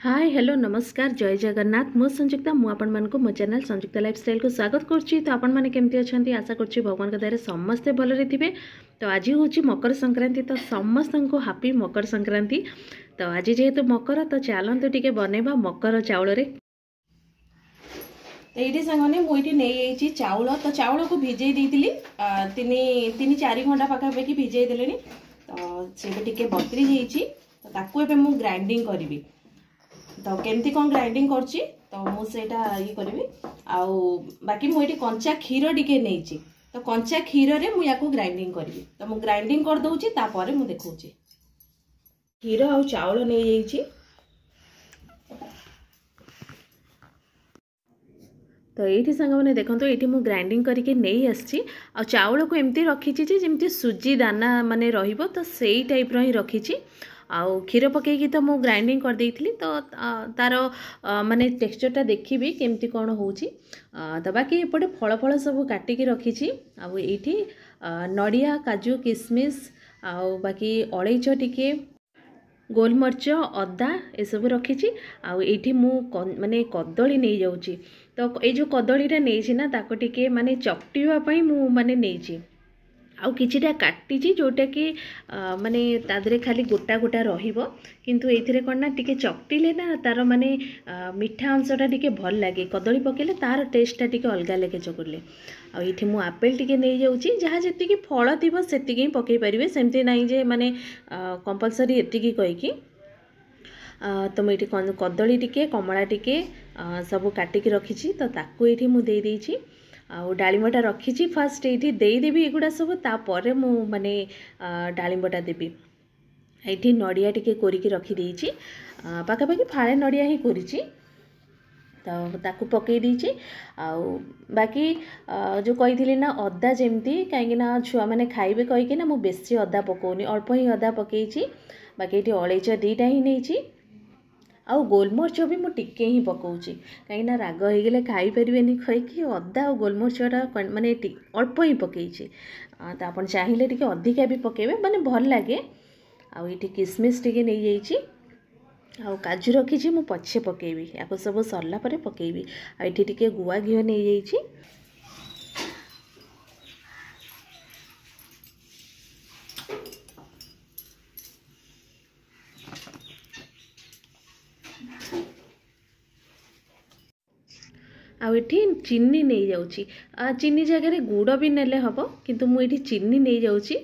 Hi hello नमस्कार जय जगन्नाथ मु संयुक्ता मु आपण मानक मो चैनल संयुक्ता लाइफस्टाइल को स्वागत करछि। तो आपण माने केमती अछंती आशा करछि भगवान के दयारे समस्ते भलरे थिबे। तो आज होछि मकर संक्रांति तो समस्त को हैप्पी मकर संक्रांति। तो आज जेहेतु मकर तो चलंतु टिके बनेबा मकर चाउल रे। एठी संगने मुइठी नै आइछि चाउल। तो चाउल को भिजै देइतिली 3-4 घंटा पाखा पे भिजै देलेनी। तो से टिके बतरी जाइछि। तो ताकू एबे मु ग्राइंडिंग करबी। तो केमती कौन ग्राइंडिंग करछि तो मु सेटा ये करबी। आउ बाकी मु एठी कंचा क्षीर टिके नेइछि। तो कंचा क्षीर रे मु याको ग्राइंडिंग करबी। तो मु ग्राइंडिंग कर दउछि तापरे मु देखौछि। क्षीर आउ चावल नै जाइछि। तो ये सांग मैंने देखो ये मुझे ग्राइंडिंग करके नहीं आसी आ चाउल को एमती रखी जमी सुजी दाना माने रहिबो। तो सही टाइप ही रखी आउ क्षीर पकईकी तो मुझे ग्राइंडिंग कर देइथिली। तो तार माने टेक्सचरटा देखी केमती कौन होउची। तो बाकी एपटे फल फल सब काटिकी रखी आउ ये नड़िया काजू किसमिस आउ बाकी अलैच टिके गोलमरीच अदा ये सब रखी आउ ये माने कदली नहीं जाऊँगी। तो ये जो कदलीटा नहीं ना ताको टिके माने चकटिवाई मु माने नहीं आउ किछिटा काटी जोटा कि माने तादरे खाली गोटा गोटा रहिबो। किंतु एथिरे कोन ना टिके चकटिले ना तार माने मिठा अंशटा टिके भल लागे। कदली पकेले तार टेस्टटा टिके अलगा लागे चकुले। आ इठी मु आपेल टिके नै जाउची जहा जति की फल थिबो सेति पकई परिबे। सेमति नाही जे माने कंपलसरी एतिकी कहि की तो मुझे कदली टिके कमला टिके सब काटिकी रखी। तो ताकू ये मुझे दे देइछि आउ डालिमटा रखी फास्ट ये देदेवी एगुड़ा सब तापर मु माने डालिमटा देवी। ये नड़िया टिके कोरिकी रखी देइछि पाखापाखि फाळे नड़िया ही कोरिछि। तो ताकू पकई देइछि आउ बाकी जो कही ना अदा जमती कहीं छुआ मैंने खाइबे कहीकि ना मु बेसी अदा पकोनी अल्प ही अदा पकईछि। बाकी ये अलैच दीटा ही नहीं आउ गोलमरीच भी मु टिके ही पकाउछि कहीं ना राग होगले खाई परिबेनी कहीकि अदा और गोलमरीचटा माने अल्प ही पकईछि। तो आपन चाहिए टिके अधिका भी पकेबे माने भल लागे। आउ ये किसमिस टिके नहीं जाइछि आउ काजू रखी मु पछे पकेबी या सब सरला परे पकेबी। आ ये टिके गुआ घिओ नहीं जाइछि। आउ ये चीनी नहीं जाउची चीनी जगह गुड़ भी नेले हम किंतु मुझे चीनी नहीं जाउची।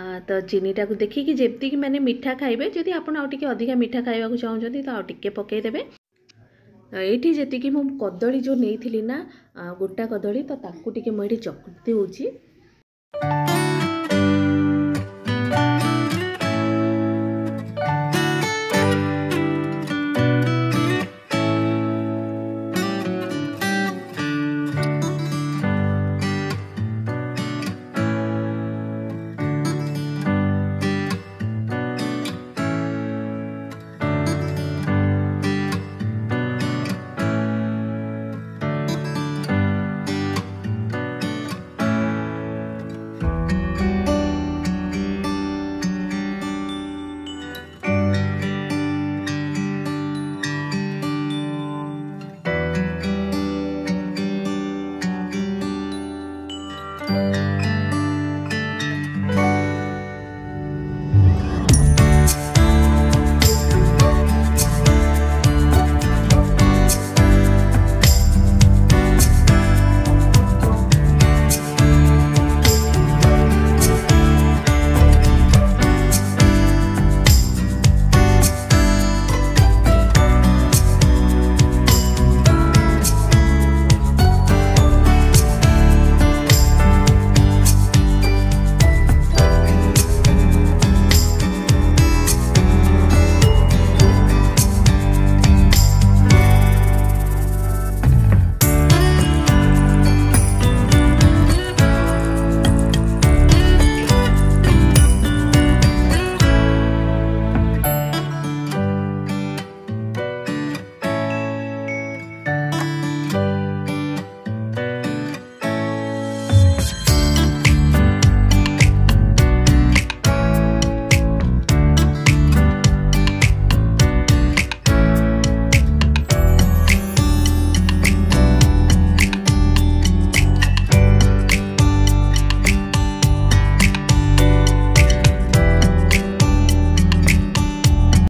तो चीनीटा को देखिए जमती कि मैंने मीठा खाइबे जदि आपन आउ टिके अधिका मीठा खाइबा को चाहउछंती तो आउ टिके पकई देबे। तो ये जेति कि मु कदली जो नहीं थी ना गोटा कदली तो ताकू टिके मुझे चकुती होची।